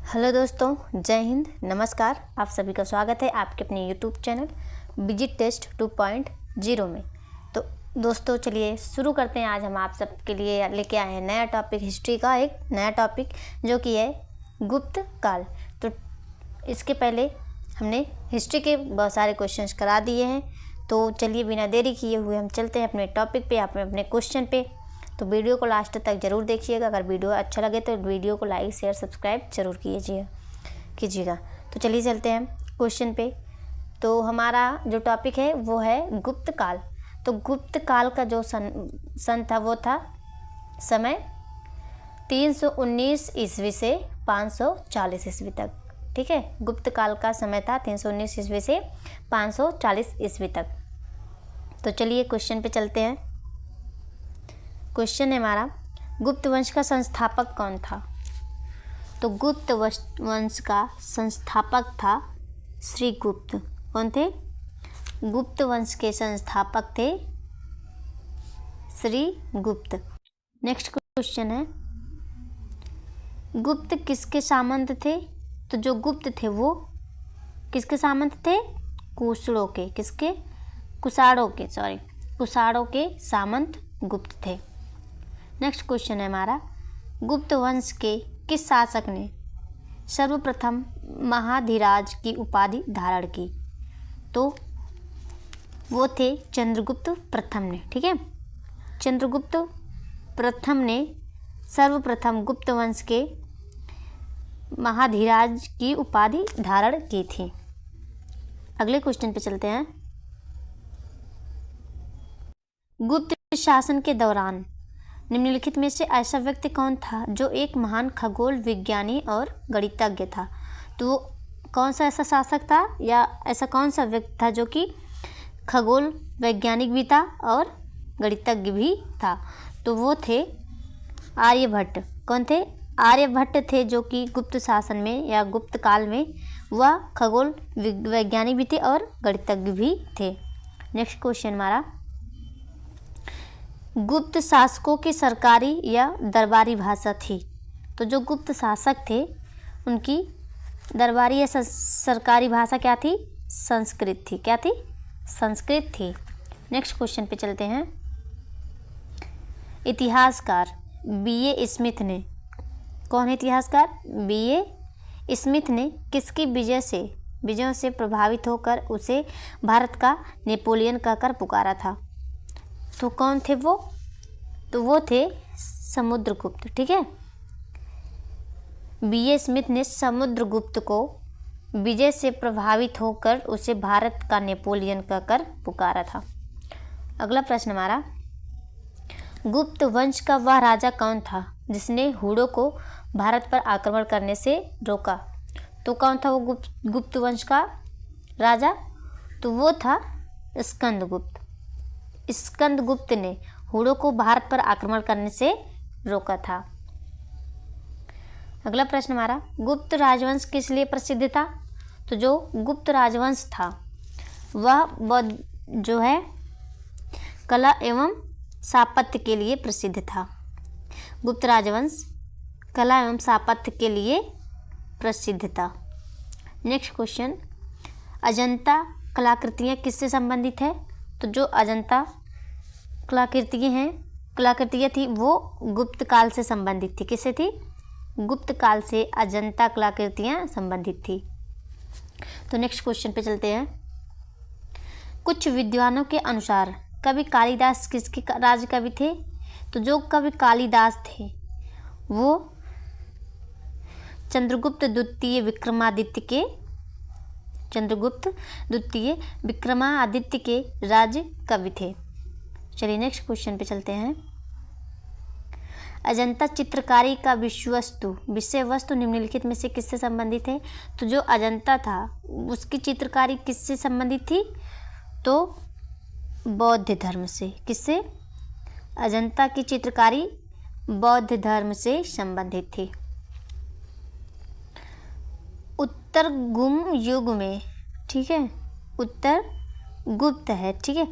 Hello दोस्तों, जय हिंद, नमस्कार। आप सभी का स्वागत है आपके अपने यूट्यूब चैनल विजिट टेस्ट 2.0 में। तो दोस्तों चलिए शुरू करते हैं। आज हम आप सबके लिए लेके आए हैं नया टॉपिक, हिस्ट्री का एक नया टॉपिक जो कि है गुप्त काल। तो इसके पहले हमने हिस्ट्री के बहुत सारे क्वेश्चंस करा दिए हैं। तो चलिए बिना देरी किए हुए हम चलते हैं अपने टॉपिक पे, अपने क्वेश्चन पे। तो वीडियो को लास्ट तक ज़रूर देखिएगा। अगर वीडियो अच्छा लगे तो वीडियो को लाइक शेयर सब्सक्राइब जरूर कीजिएगा। तो चलिए चलते हैं क्वेश्चन पे। तो हमारा जो टॉपिक है वो है गुप्त काल। तो गुप्त काल का जो सन था वो था समय 319 ईस्वी से 540 ईस्वी तक। ठीक है, गुप्त काल का समय था 319 ईस्वी से 540 ईस्वी तक। तो चलिए क्वेश्चन पे चलते हैं। क्वेश्चन है हमारा, गुप्त वंश का संस्थापक कौन था? तो गुप्त वंश का संस्थापक था श्री गुप्त। कौन थे? गुप्त वंश के संस्थापक थे श्री गुप्त। नेक्स्ट क्वेश्चन है, गुप्त किसके सामंत थे? तो जो गुप्त थे वो किसके सामंत थे? कुषाणों के। किसके? कुषाणों के सामंत गुप्त थे। नेक्स्ट क्वेश्चन है हमारा, गुप्त वंश के किस शासक ने सर्वप्रथम महाधिराज की उपाधि धारण की? तो वो थे चंद्रगुप्त प्रथम ने। ठीक है, चंद्रगुप्त प्रथम ने सर्वप्रथम गुप्त वंश के महाधिराज की उपाधि धारण की थी। अगले क्वेश्चन पे चलते हैं। गुप्त शासन के दौरान निम्नलिखित में से ऐसा व्यक्ति कौन था जो एक महान खगोल विज्ञानी और गणितज्ञ था? तो वो कौन सा ऐसा शासक था या ऐसा कौन सा व्यक्ति था जो कि खगोल वैज्ञानिक भी था और गणितज्ञ भी था? तो वो थे आर्यभट्ट। कौन थे? आर्यभट्ट थे, जो कि गुप्त शासन में या गुप्त काल में वह खगोल वैज्ञानिक भी थे और गणितज्ञ भी थे। नेक्स्ट क्वेश्चन हमारा, गुप्त शासकों की सरकारी या दरबारी भाषा थी? तो जो गुप्त शासक थे उनकी दरबारी या सरकारी भाषा क्या थी? संस्कृत थी। क्या थी? संस्कृत थी। नेक्स्ट क्वेश्चन पे चलते हैं। इतिहासकार B.A. स्मिथ ने, कौन है इतिहासकार? B.A. स्मिथ ने किसकी विजयों से प्रभावित होकर उसे भारत का नेपोलियन कहकर पुकारा था? तो कौन थे वो? तो वो थे समुद्रगुप्त। ठीक है, B.A. स्मिथ ने समुद्रगुप्त को विजय से प्रभावित होकर उसे भारत का नेपोलियन कहकर पुकारा था। अगला प्रश्न हमारा, गुप्त वंश का वह राजा कौन था जिसने हुडों को भारत पर आक्रमण करने से रोका? तो कौन था वो गुप्त वंश का राजा? तो वो था स्कंदगुप्त। स्कंदगुप्त ने हुडों को भारत पर आक्रमण करने से रोका था। अगला प्रश्न हमारा, गुप्त राजवंश किस लिए प्रसिद्ध था? तो जो गुप्त राजवंश था वह जो है कला एवं स्थापत्य के लिए प्रसिद्ध था। गुप्त राजवंश कला एवं स्थापत्य के लिए प्रसिद्ध था। नेक्स्ट क्वेश्चन, अजंता कलाकृतियाँ किससे संबंधित है? तो जो अजंता कलाकृतियाँ थी वो गुप्त काल से संबंधित थी। किससे थी? गुप्त काल से अजंता कलाकृतियाँ संबंधित थी। तो नेक्स्ट क्वेश्चन पे चलते हैं। कुछ विद्वानों के अनुसार कवि कालिदास किसके राज्य कवि थे? तो जो कवि कालिदास थे वो चंद्रगुप्त द्वितीय विक्रमादित्य के राज्य कवि थे। चलिए नेक्स्ट क्वेश्चन पे चलते हैं। अजंता चित्रकारी का विषय वस्तु निम्नलिखित में से किससे संबंधित है? तो जो अजंता था उसकी चित्रकारी किससे संबंधित थी? तो बौद्ध धर्म से। किससे? अजंता की चित्रकारी बौद्ध धर्म से संबंधित थी। उत्तर गुप्त युग में, ठीक है, उत्तर गुप्त है, ठीक है,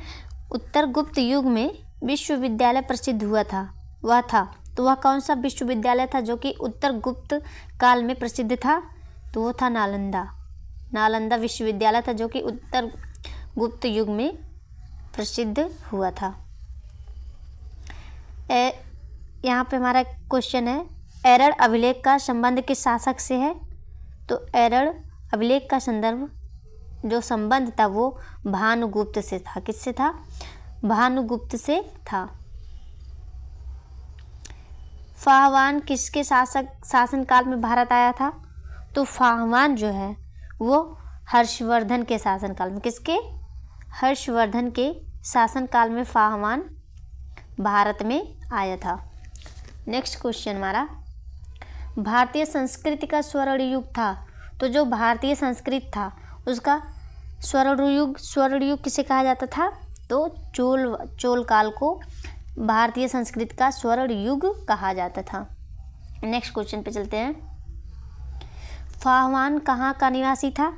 उत्तर गुप्त युग में विश्वविद्यालय प्रसिद्ध हुआ था। वह था तो वह कौन सा विश्वविद्यालय था जो कि उत्तर गुप्त काल में प्रसिद्ध था? तो वो था नालंदा विश्वविद्यालय था जो कि उत्तर गुप्त युग में प्रसिद्ध हुआ था। यहाँ पे हमारा क्वेश्चन है, एरड़ अभिलेख का संबंध किस शासक से है? तो एरड़ अभिलेख का जो संबंध था वो भानुगुप्त से था। किससे था? भानुगुप्त से था। फाहवान किसके शासनकाल में भारत आया था? तो फाहवान जो है वो हर्षवर्धन के शासनकाल में, किसके? हर्षवर्धन के शासनकाल में फाहवान भारत में आया था। नेक्स्ट क्वेश्चन हमारा, भारतीय संस्कृति का स्वर्ण युग था। तो जो भारतीय संस्कृति था उसका स्वर्ण युग किसे कहा जाता था? तो चोल काल को भारतीय संस्कृति का स्वर्ण युग कहा जाता था। नेक्स्ट क्वेश्चन पे चलते हैं, फाहवान कहाँ का निवासी था?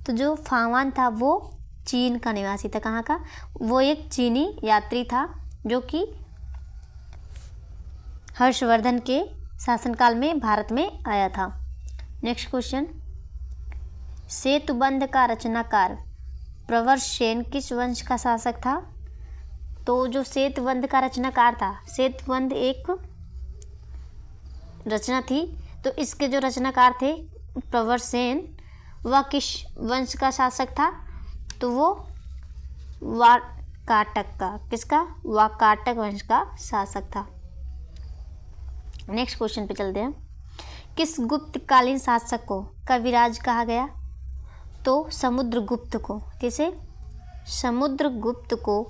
तो जो फाहवान था वो चीन का निवासी था। कहाँ का? वो एक चीनी यात्री था जो कि हर्षवर्धन के शासनकाल में भारत में आया था। नेक्स्ट क्वेश्चन, सेतुबंध का रचनाकार प्रवरसेन किस वंश का शासक था? तो जो सेतुबंध का रचनाकार था, सेतुबंध एक रचना थी, तो इसके जो रचनाकार थे प्रवरसेन, वह किस वंश का शासक था? तो वो वाकाटक का, किसका? वाकाटक वंश का शासक था। नेक्स्ट क्वेश्चन पे चलते हैं, किस गुप्तकालीन शासक को कविराज कहा गया? तो समुद्रगुप्त को। किसे? समुद्रगुप्त को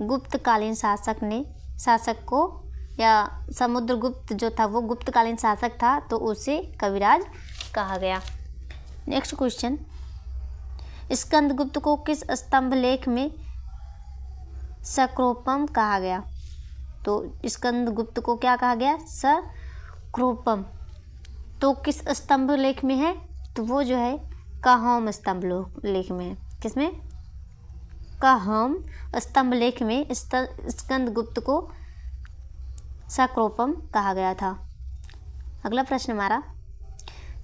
गुप्तकालीन शासक को, या समुद्रगुप्त जो था वो गुप्तकालीन शासक था तो उसे कविराज कहा गया। नेक्स्ट क्वेश्चन, स्कंदगुप्त को किस स्तंभ लेख में सक्रोपम कहा गया? तो स्कंदगुप्त को क्या कहा गया? सक्रोपम। तो किस स्तंभ लेख में है? तो वो जो है काहौम स्तंभ लेख में है। किसमें? काहौम स्तंभ लेख में स्कंदगुप्त को सक्रोपम कहा गया था। अगला प्रश्न हमारा,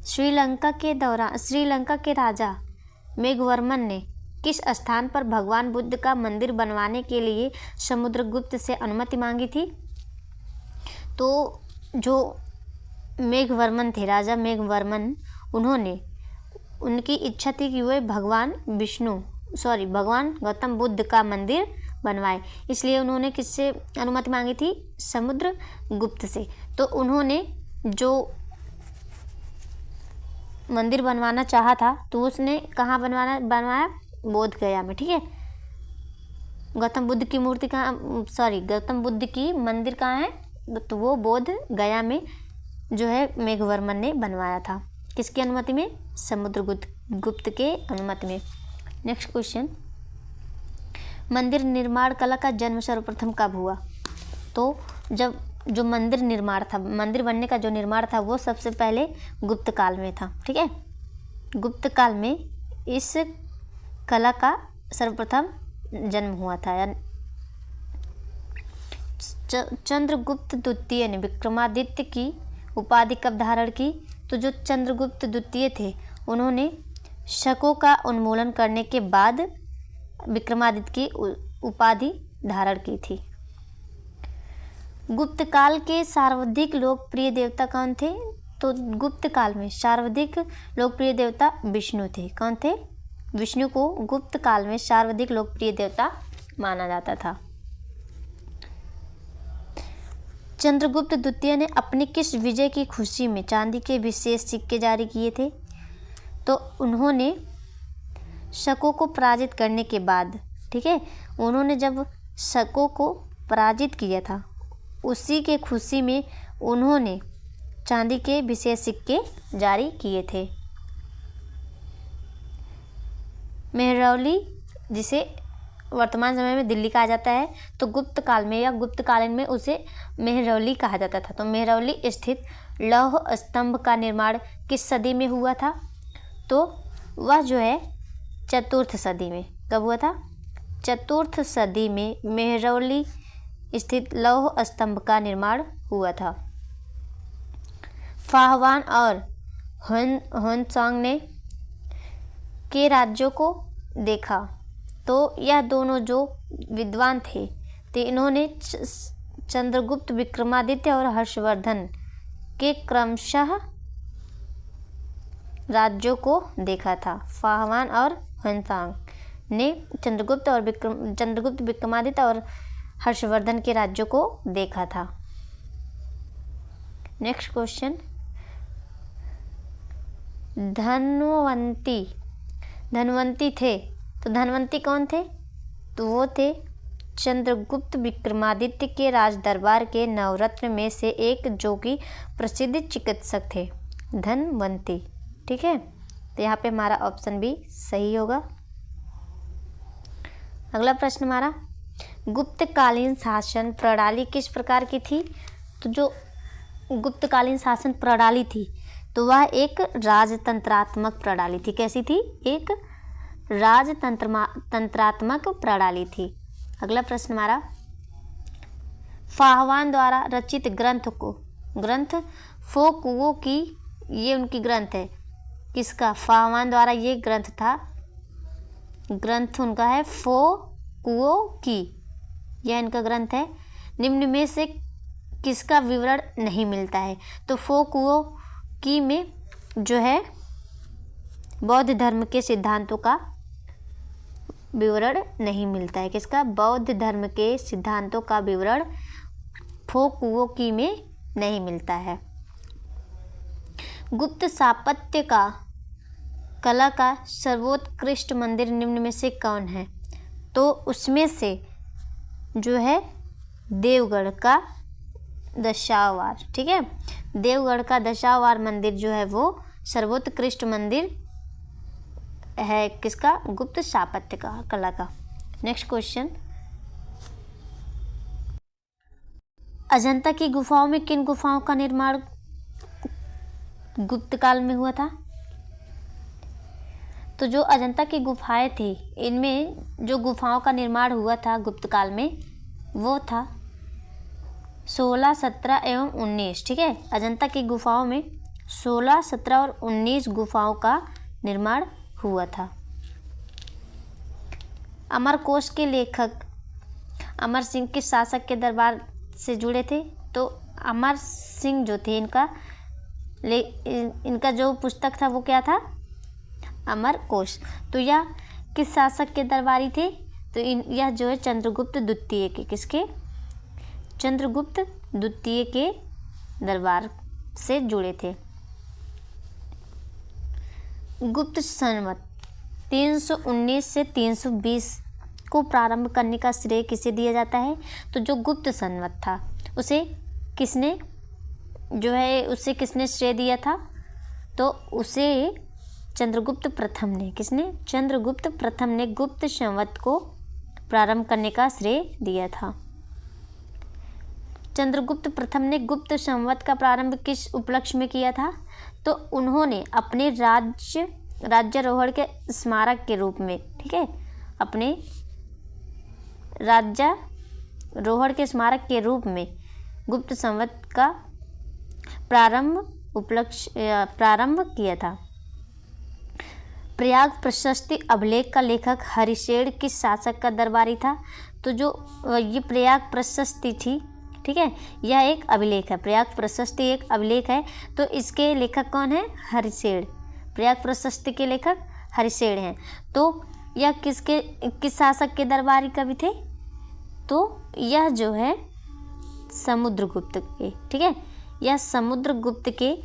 श्रीलंका के राजा मेघवर्मन ने किस स्थान पर भगवान बुद्ध का मंदिर बनवाने के लिए समुद्रगुप्त से अनुमति मांगी थी? तो जो मेघवर्मन थे, राजा मेघवर्मन, उनकी इच्छा थी कि वे भगवान गौतम बुद्ध का मंदिर बनवाए, इसलिए उन्होंने किससे अनुमति मांगी थी? समुद्रगुप्त से। तो उन्होंने जो मंदिर बनवाना चाहा था तो उसने कहाँ बनवाया? बोध गया में। ठीक है, गौतम बुद्ध की मंदिर कहाँ है? तो वो बोध गया में जो है मेघवर्मन ने बनवाया था। किसकी अनुमति में? समुद्रगुप्त के अनुमति में। नेक्स्ट क्वेश्चन, मंदिर निर्माण कला का जन्म सर्वप्रथम कब हुआ? तो जब जो मंदिर बनने का जो निर्माण था वो सबसे पहले गुप्त काल में था। ठीक है, गुप्त काल में इस कला का सर्वप्रथम जन्म हुआ था। चंद्रगुप्त द्वितीय ने विक्रमादित्य की उपाधि कब धारण की? तो जो चंद्रगुप्त द्वितीय थे उन्होंने शकों का उन्मूलन करने के बाद विक्रमादित्य की उपाधि धारण की थी। गुप्त काल के सर्वाधिक लोकप्रिय देवता कौन थे? तो गुप्त काल में सर्वाधिक लोकप्रिय देवता विष्णु थे। कौन थे? विष्णु को गुप्त काल में सर्वाधिक लोकप्रिय देवता माना जाता था। चंद्रगुप्त द्वितीय ने अपनी किस विजय की खुशी में चांदी के विशेष सिक्के जारी किए थे? तो उन्होंने शकों को पराजित करने के बाद, ठीक है, उन्होंने जब शकों को पराजित किया था उसी के खुशी में उन्होंने चांदी के विशेष सिक्के जारी किए थे। मेहरौली, जिसे वर्तमान समय में दिल्ली कहा जाता है, तो गुप्त काल में या गुप्तकालीन में उसे मेहरौली कहा जाता था। तो मेहरौली स्थित लौह स्तंभ का निर्माण किस सदी में हुआ था? तो वह जो है चतुर्थ सदी में। कब हुआ था? चतुर्थ सदी में मेहरौली स्थित लौह स्तंभ का निर्माण हुआ था। फाहवान और ह्वेनसांग ने के राज्यों को देखा। तो यह दोनों जो विद्वान थे तो इन्होंने चंद्रगुप्त, विक्रमादित्य और हर्षवर्धन के क्रमशः राज्यों को देखा था। फाहवान और ह्वेनसांग ने चंद्रगुप्त, विक्रमादित्य और हर्षवर्धन के राज्यों को देखा था। नेक्स्ट क्वेश्चन, धनवंती थे तो धनवंती कौन थे? तो वो थे चंद्रगुप्त विक्रमादित्य के राज दरबार के नवरत्न में से एक, जो कि प्रसिद्ध चिकित्सक थे, धनवंती। ठीक है, तो यहाँ पे हमारा ऑप्शन भी सही होगा। अगला प्रश्न हमारा, गुप्तकालीन शासन प्रणाली किस प्रकार की थी? तो जो गुप्तकालीन शासन प्रणाली थी तो वह एक राजतंत्रात्मक प्रणाली थी। कैसी थी? एक राजतंत्रात्मक प्रणाली थी। अगला प्रश्न हमारा, फाहवान द्वारा रचित ग्रंथ फो कुओं की, ये उनकी ग्रंथ है। किसका? फाहवान द्वारा ये ग्रंथ था, ग्रंथ उनका है फो कुओं की, यह इनका ग्रंथ है। निम्न में से किसका विवरण नहीं मिलता है? तो फो कुओं की में जो है बौद्ध धर्म के सिद्धांतों का विवरण नहीं मिलता है। किसका? बौद्ध धर्म के सिद्धांतों का विवरण फो कुओं की में नहीं मिलता है। गुप्त स्थापत्य कला का सर्वोत्कृष्ट मंदिर निम्न में से कौन है? तो उसमें से जो है देवगढ़ का दशावतार। ठीक है, देवगढ़ का दशावतार मंदिर जो है वो सर्वोत्कृष्ट मंदिर है। किसका? गुप्त स्थापत्य कला का। नेक्स्ट क्वेश्चन, अजंता की गुफाओं में किन गुफाओं का निर्माण गुप्त काल में हुआ था? तो जो अजंता की गुफाएं थी, इनमें जो गुफाओं का निर्माण हुआ था गुप्त काल में, वो था 16, 17 एवं 19। ठीक है, अजंता की गुफाओं में 16, 17 और 19 गुफाओं का निर्माण हुआ था। अमरकोश के लेखक अमर सिंह किस शासक के दरबार से जुड़े थे? तो अमर सिंह जो थे, इनका जो पुस्तक था वो क्या था? अमरकोश। तो यह किस शासक के दरबारी थे? तो यह जो है चंद्रगुप्त द्वितीय के, किसके? चंद्रगुप्त द्वितीय के दरबार से जुड़े थे। गुप्त संवत 319 से 320 को प्रारंभ करने का श्रेय किसे दिया जाता है? तो जो गुप्त संवत था उसे किसने श्रेय दिया था? तो उसे चंद्रगुप्त प्रथम ने। किसने? चंद्रगुप्त प्रथम ने गुप्त संवत को प्रारंभ करने का श्रेय दिया था। चंद्रगुप्त प्रथम ने गुप्त संवत का प्रारंभ किस उपलक्ष्य में किया था? तो उन्होंने अपने राज्यारोहण के स्मारक के रूप में, ठीक है, अपने राज्यारोहण के स्मारक के रूप में गुप्त संवत का प्रारंभ किया था। प्रयाग प्रशस्ति अभिलेख का लेखक हरिशेन किस शासक का दरबारी था? तो जो ये प्रयाग प्रशस्ति थी, ठीक है, यह एक अभिलेख है। प्रयाग प्रशस्ति एक अभिलेख है, तो इसके लेखक कौन है? हरिशेन। प्रयाग प्रशस्ति के लेखक हरिशेन हैं। तो यह किस शासक के दरबारी कवि थे? तो यह जो है समुद्रगुप्त के, ठीक है, यह समुद्रगुप्त के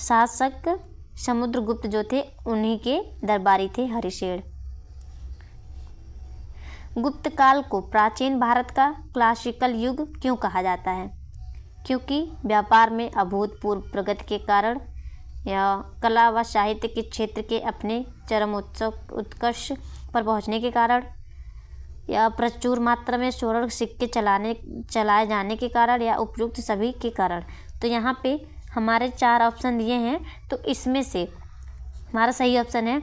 शासक समुद्रगुप्त जो थे उन्हीं के दरबारी थे हरिशेन। गुप्त काल को प्राचीन भारत का क्लासिकल युग क्यों कहा जाता है? क्योंकि व्यापार में अभूतपूर्व प्रगति के कारण या कला व साहित्य के क्षेत्र के अपने चरम उत्कर्ष पर पहुंचने के कारण, या प्रचुर मात्रा में स्वर्ण सिक्के चलाए जाने के कारण, या उपयुक्त सभी के कारण। तो यहाँ पे हमारे 4 ऑप्शन दिए हैं, तो इसमें से हमारा सही ऑप्शन है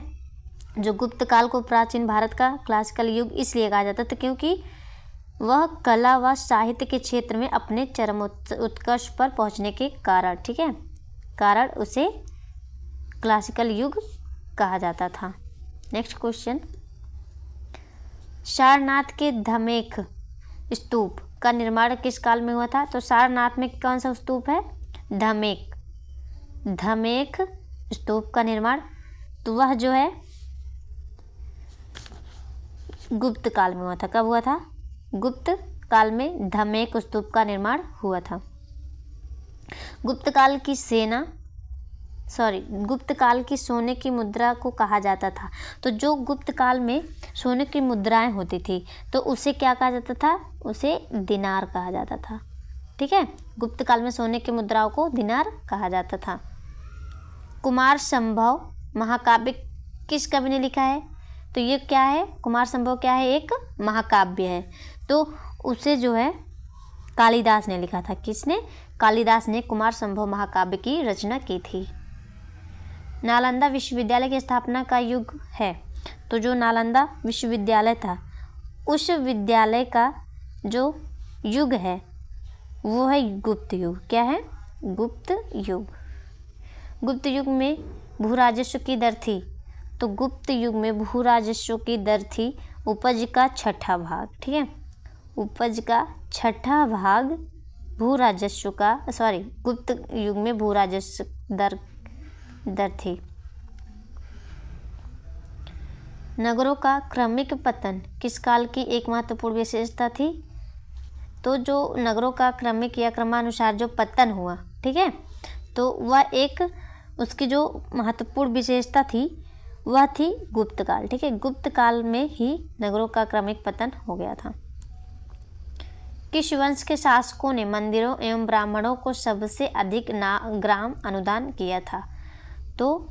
जो गुप्त काल को प्राचीन भारत का क्लासिकल युग इसलिए कहा जाता था क्योंकि वह कला व साहित्य के क्षेत्र में अपने चरम उत्कर्ष पर पहुंचने के कारण, ठीक है, कारण उसे क्लासिकल युग कहा जाता था। नेक्स्ट क्वेश्चन, सारनाथ के धमेख स्तूप का निर्माण किस काल में हुआ था? तो सारनाथ में कौन सा स्तूप है? धमेख स्तूप का निर्माण, तो वह जो है गुप्त काल में हुआ था। कब हुआ था? गुप्त काल में धमेख स्तूप का निर्माण हुआ था। गुप्त काल की सोने की मुद्रा को कहा जाता था। तो जो गुप्त काल में सोने की मुद्राएं होती थी तो उसे क्या कहा जाता था? उसे दिनार कहा जाता था। ठीक है, गुप्त काल में सोने की मुद्राओं को दिनार कहा जाता था। कुमार संभव महाकाव्य किस कवि ने लिखा है? तो ये क्या है? कुमार संभव क्या है? एक महाकाव्य है। तो उसे जो है कालिदास ने लिखा था। किसने? कालिदास ने कुमार संभव महाकाव्य की रचना की थी। नालंदा विश्वविद्यालय की स्थापना का युग है? तो जो नालंदा विश्वविद्यालय था उस विद्यालय का जो युग है वो है गुप्त युग। क्या है? गुप्त युग। गुप्त युग में भू राजस्व की दर थी। तो गुप्त युग में भू राजस्व की दर थी उपज का छठा भाग। ठीक है, उपज का छठा भाग गुप्त युग में भू राजस्व दर थी। नगरों का क्रमिक पतन किस काल की एक महत्वपूर्ण विशेषता थी? तो जो नगरों का क्रमिक या क्रमानुसार जो पतन हुआ, ठीक है, तो वह एक उसकी जो महत्वपूर्ण विशेषता थी वह थी गुप्त काल। ठीक है, गुप्त काल में ही नगरों का क्रमिक पतन हो गया था। किस वंश के शासकों ने मंदिरों एवं ब्राह्मणों को सबसे अधिक ग्राम अनुदान किया था? तो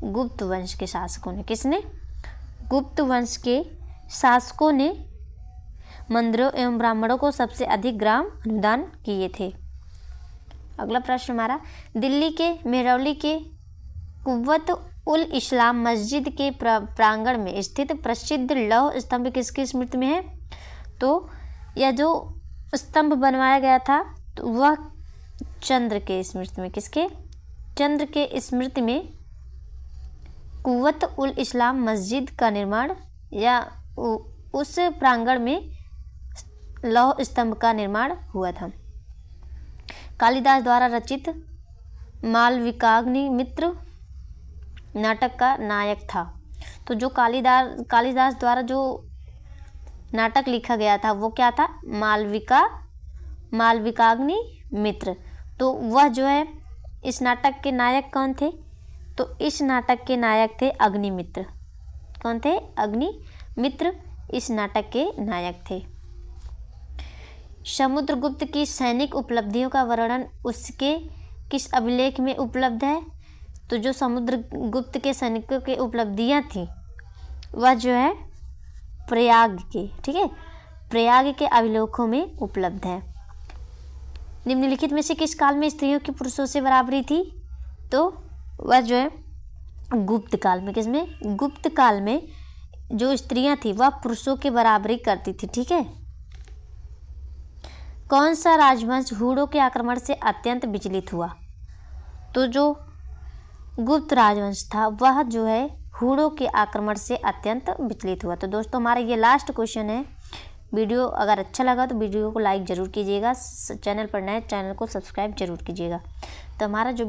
गुप्त वंश के शासकों ने। किसने? गुप्त वंश के शासकों ने मंदिरों एवं ब्राह्मणों को सबसे अधिक ग्राम अनुदान किए थे। अगला प्रश्न हमारा, दिल्ली के मेहरौली के कुव्वत उल इस्लाम मस्जिद के प्रांगण में स्थित प्रसिद्ध लौह स्तंभ किसकी स्मृति में है? तो यह जो स्तंभ बनवाया गया था तो वह चंद्र के स्मृति में। किसके? चंद्र के स्मृति में कुव्वत उल इस्लाम मस्जिद का निर्माण या उस प्रांगण में लौह स्तंभ का निर्माण हुआ था। कालिदास द्वारा रचित मालविकाग्निमित्र नाटक का नायक था। तो जो कालिदास द्वारा जो नाटक लिखा गया था वो क्या था? मालविकाग्निमित्र। तो वह जो है इस नाटक के नायक कौन थे? तो इस नाटक के नायक थे अग्निमित्र। कौन थे? अग्निमित्र इस नाटक के नायक थे। समुद्रगुप्त की सैनिक उपलब्धियों का वर्णन उसके किस अभिलेख में उपलब्ध है? तो जो समुद्रगुप्त के सैनिकों की उपलब्धियां थी वह जो है प्रयाग के, ठीक है, प्रयाग के अभिलेखों में उपलब्ध है। निम्नलिखित में से किस काल में स्त्रियों की पुरुषों से बराबरी थी? तो वह जो है गुप्त काल में। किसमें? गुप्त काल में जो स्त्रियां थी वह पुरुषों की बराबरी करती थी। ठीक है। कौन सा राजवंश हूणों के आक्रमण से अत्यंत विचलित हुआ? तो जो गुप्त राजवंश था वह जो है हूणों के आक्रमण से अत्यंत विचलित हुआ। तो दोस्तों हमारा ये लास्ट क्वेश्चन है। वीडियो अगर अच्छा लगा तो वीडियो को लाइक ज़रूर कीजिएगा, चैनल पर नए चैनल को सब्सक्राइब जरूर कीजिएगा। तो हमारा जो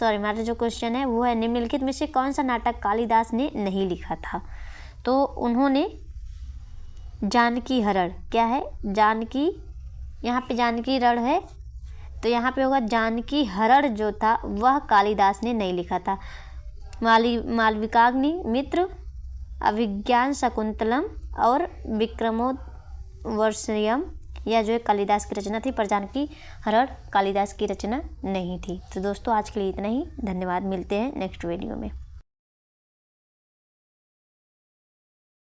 हमारा जो क्वेश्चन है वो है, निम्नलिखित में से कौन सा नाटक कालिदास ने नहीं लिखा था? तो उन्होंने जानकी हरण, क्या है? जानकी, यहाँ पे जानकी रण है तो यहाँ पे होगा जानकी हरण जो था वह कालिदास ने नहीं लिखा था। मालविकाग्निमित्र, अभिज्ञान शकुंतलम और विक्रमोर्वशीयम यह जो है कालिदास की रचना थी, पर जानकी हरण कालिदास की रचना नहीं थी। तो दोस्तों आज के लिए इतना ही। धन्यवाद। मिलते हैं नेक्स्ट वीडियो में।